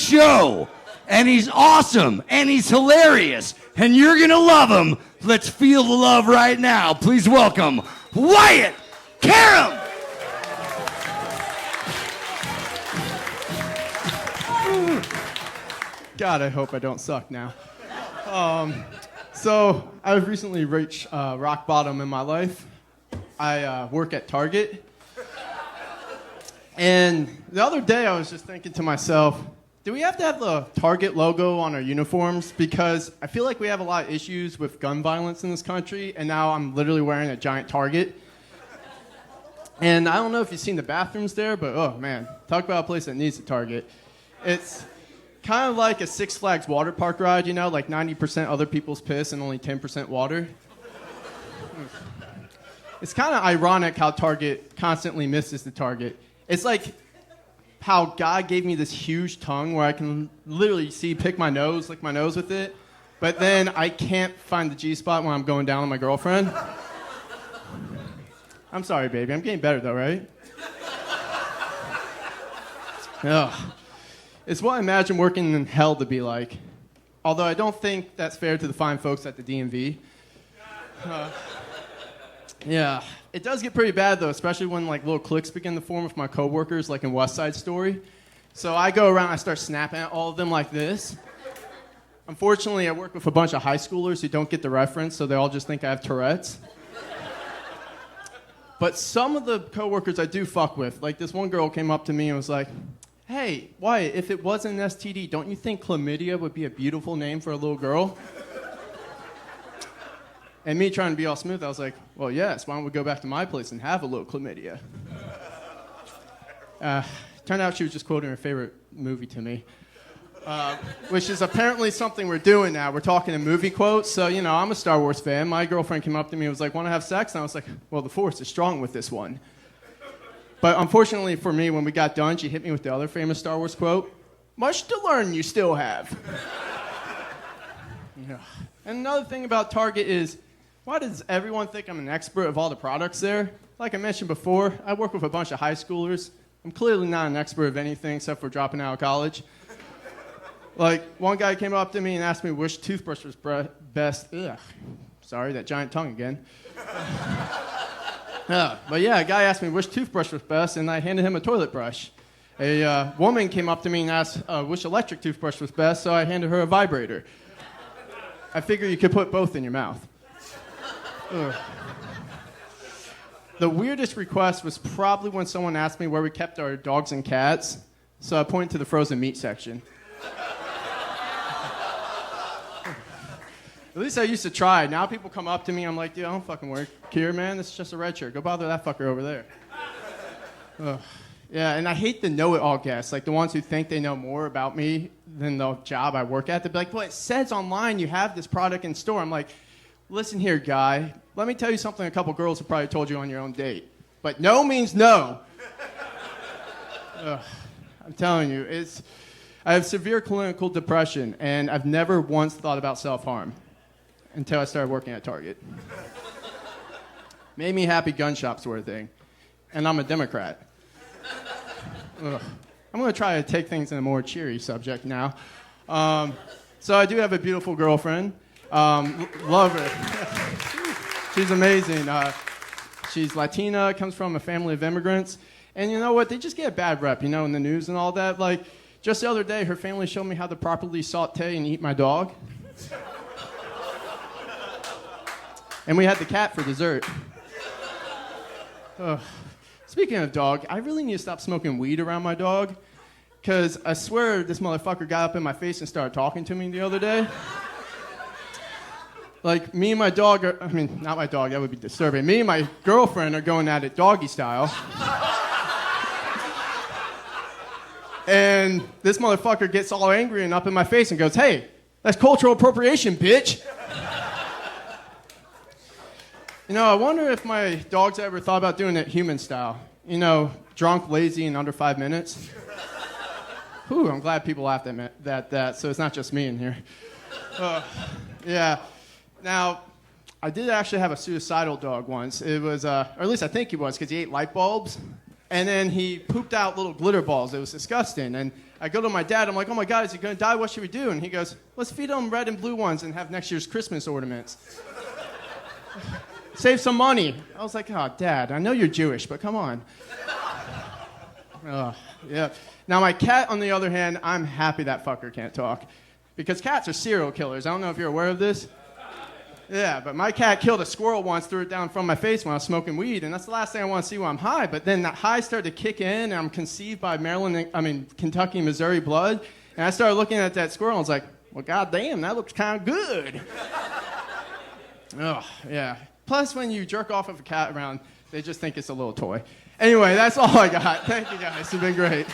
show. And he's awesome, and he's hilarious, and you're gonna love him. Let's feel the love right now. Please welcome Wyatt Karam. God, I hope I don't suck now. So I've recently reached rock bottom in my life. I work at Target. And the other day I was just thinking to myself, do we have to have the Target logo on our uniforms? Because I feel like we have a lot of issues with gun violence in this country, and now I'm literally wearing a giant Target. And I don't know if you've seen the bathrooms there, but oh man, talk about a place that needs a Target. It's kind of like a Six Flags water park ride, you know, like 90% other people's piss and only 10% water. It's kind of ironic how Target constantly misses the target. It's like how God gave me this huge tongue where I can literally pick my nose, lick my nose with it, but then I can't find the G-spot when I'm going down on my girlfriend. I'm sorry, baby. I'm getting better, though, right? Ugh. It's what I imagine working in hell to be like. Although I don't think that's fair to the fine folks at the DMV. Yeah. It does get pretty bad, though, especially when like little cliques begin to form with my coworkers, like in West Side Story. So I go around, I start snapping at all of them like this. Unfortunately, I work with a bunch of high schoolers who don't get the reference, so they all just think I have Tourette's. But some of the coworkers I do fuck with, like this one girl came up to me and was like, "Hey, Wyatt, if it wasn't an STD, don't you think chlamydia would be a beautiful name for a little girl?" And me trying to be all smooth, I was like, "Well, yes, why don't we go back to my place and have a little chlamydia?" Turned out she was just quoting her favorite movie to me, which is apparently something we're doing now. We're talking in movie quotes, so, you know, I'm a Star Wars fan. My girlfriend came up to me and was like, "Want to have sex?" And I was like, "Well, the Force is strong with this one." But unfortunately for me, when we got done, she hit me with the other famous Star Wars quote, "Much to learn you still have." Yeah. And another thing about Target is, why does everyone think I'm an expert of all the products there? Like I mentioned before, I work with a bunch of high schoolers. I'm clearly not an expert of anything except for dropping out of college. Like, one guy came up to me and asked me which toothbrush was best. Ugh. Sorry, that giant tongue again. But yeah, a guy asked me which toothbrush was best, and I handed him a toilet brush. A woman came up to me and asked which electric toothbrush was best, so I handed her a vibrator. I figure you could put both in your mouth. Ugh. The weirdest request was probably when someone asked me where we kept our dogs and cats, so I pointed to the frozen meat section. At least I used to try. Now people come up to me, I'm like, "Dude, I don't fucking work here, man. This is just a red shirt. Go bother that fucker over there." Ugh. Yeah, and I hate the know-it-all guests, like the ones who think they know more about me than the job I work at. They'd be like, "Well, it says online you have this product in store." I'm like, "Listen here, guy. Let me tell you something a couple girls have probably told you on your own date. But no means no." Ugh. I'm telling you, I have severe clinical depression, and I've never once thought about self-harm until I started working at Target. Made me happy gun shops were a thing. And I'm a Democrat. Ugh. I'm going to try to take things in a more cheery subject now. So I do have a beautiful girlfriend. Love her. She's amazing. She's Latina, comes from a family of immigrants. And you know what? They just get a bad rep, you know, in the news and all that. Like, just the other day, her family showed me how to properly saute and eat my dog. And we had the cat for dessert. Speaking of dog, I really need to stop smoking weed around my dog, because I swear this motherfucker got up in my face and started talking to me the other day. Like, me and my dog not my dog, that would be disturbing. Me and my girlfriend are going at it doggy style. And this motherfucker gets all angry and up in my face and goes, "Hey, that's cultural appropriation, bitch." You know, I wonder if my dog's ever thought about doing it human style. You know, drunk, lazy, in under 5 minutes. Whew, I'm glad people laughed at that, so it's not just me in here. Yeah. Now, I did actually have a suicidal dog once. It was, or at least I think he was, because he ate light bulbs. And then he pooped out little glitter balls. It was disgusting. And I go to my dad. I'm like, oh, my God, is he going to die? What should we do? And he goes, let's feed him red and blue ones and have next year's Christmas ornaments. Save some money. I was like, oh, Dad, I know you're Jewish, but come on. Yeah. Now, my cat, on the other hand, I'm happy that fucker can't talk. Because cats are serial killers. I don't know if you're aware of this. Yeah, but my cat killed a squirrel once, threw it down from my face when I was smoking weed, and that's the last thing I want to see when I'm high. But then that high started to kick in, and I'm conceived by Kentucky, Missouri blood, and I started looking at that squirrel, and I was like, well, goddamn, that looks kind of good. Oh, yeah. Plus, when you jerk off of a cat around, they just think it's a little toy. Anyway, that's all I got. Thank you, guys. It's been great.